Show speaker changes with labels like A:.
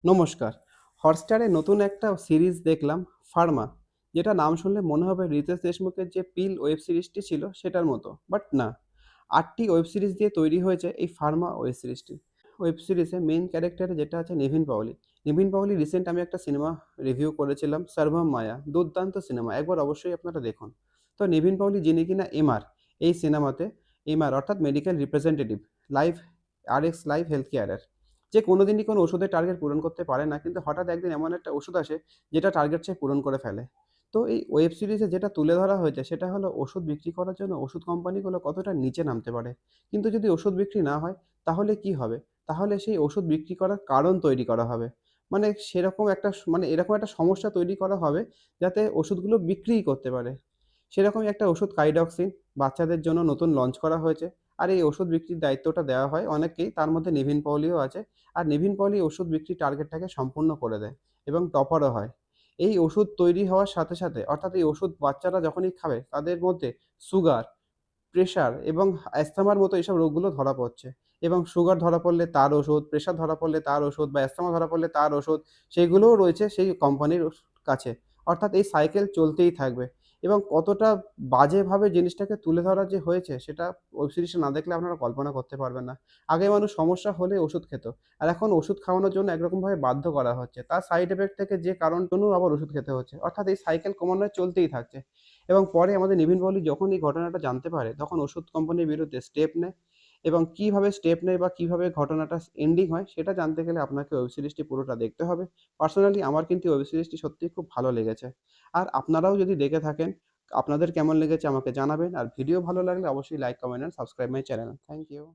A: নমস্কার। হটস্টারে নতুন একটা সিরিজ দেখলাম 'ফার্মা', যেটা নাম শুনলে মনে হবে রিতেশ দেশমুখের যে 'পিল' ওয়েব সিরিজটি ছিল সেটার মতো। বাট না। ৮ টি ওয়েব সিরিজ দিয়ে তৈরি হয়েছে এই 'ফার্মা' ওয়েব সিরিজটি। ওয়েব সিরিজে মেইন ক্যারেক্টারে যেটা আছে নিভিন পাওলি। নিভিন পাওলি রিসেন্ট আমি একটা সিনেমা রিভিউ করেছিলাম 'সর্বম মায়া'। দুর্দান্ত সিনেমা। একবার অবশ্যই আপনারা দেখুন। তো নিভিন পাওলি যিনি কিনা এমআর, এই সিনেমাতে এমআর অর্থাৎ medical representative, life RX life health কেয়ারের। যে কোনোদিনই কোনো ওষুধের টার্গেট পূরণ করতে পারে না। কিন্তু হঠাৎ একদিন এমন একটা ওষুধ আসে যেটা টার্গেট সে পূরণ করে ফেলে। তো এই ওয়েব সিরিজে যেটা তুলে ধরা হয়েছে সেটা হলো ওষুধ বিক্রি করার জন্য ওষুধ কোম্পানিগুলো কতটা নিচে নামতে পারে। কিন্তু যদি ওষুধ বিক্রি না হয় তাহলে কি হবে? তাহলে সেই ওষুধ বিক্রি করার কারণ তৈরি করা হবে। মানে সেরকম একটা মানে এরকম একটা সমস্যা তৈরি করা হবে যাতে ওষুধগুলো বিক্রিই করতে পারে। সেরকমই একটা ওষুধ কাইডক্সিন বাচ্চাদের জন্য নতুন লঞ্চ করা হয়েছে। আর এই ওষুধ বিক্রির দায়িত্বটা দেওয়া হয় অনেককেই, তার মধ্যে নিভিন পওলিও আছে। আর নিভিন পওলি ওষুধ বিক্রির টার্গেটটাকে সম্পূর্ণ করে দেয় এবং টপারও হয়। এই ওষুধ তৈরি হওয়ার সাথে, সাথে অর্থাৎ এই ওষুধ বাচ্চারা যখনই খাবে তাদের মধ্যে সুগার, প্রেশার এবং অ্যাস্থামার মতো এইসব রোগগুলো ধরা পড়ছে। এবং সুগার ধরা পড়লে তার ওষুধ, প্রেশার ধরা পড়লে তার ওষুধ বা অ্যাস্থামা ধরা পড়লে তার ওষুধ, সেগুলোও রয়েছে সেই কোম্পানির কাছে। অর্থাৎ এই সাইকেল চলতেই থাকবে। এবং কতটা বাজেভাবে জিনিসটাকে তুলে ধরা যে হয়েছে সেটা ওয়েব সিরিজটা না দেখলে আপনারা কল্পনা করতে পারবেন না। আগে মানুষ সমস্যা হলে ওষুধ খেত। আর এখন ওষুধ খাওয়ানোর জন্য একরকমভাবে বাধ্য করা হচ্ছে। তার সাইড ইফেক্ট থেকে যে কারণ জন্য আবার ওষুধ খেতে হচ্ছে। অর্থাৎ এই সাইকেল ক্রমান্বয়ে চলতেই থাকছে। এবং পরে আমাদের নিভিন পওলি যখন এই ঘটনাটা জানতে পারে তখন ওষুধ কোম্পানির বিরুদ্ধে স্টেপ নেয়। এবং কিভাবে স্টেপ নেয় বা কিভাবে ঘটনাটা এন্ডিং হয় সেটা জানতে গেলে আপনাকে ওয়েব সিরিজটি পুরোটা দেখতে হবে। পার্সোনালি আমার কিন্তু ওয়েব সিরিজটি সত্যিই খুব ভালো লেগেছে। আর আপনারাও যদি দেখে থাকেন, আপনাদের কেমন লেগেছে আমাকে জানাবেন। আর ভিডিও ভালো লাগলে অবশ্যই like, comment and subscribe my channel. Thank you.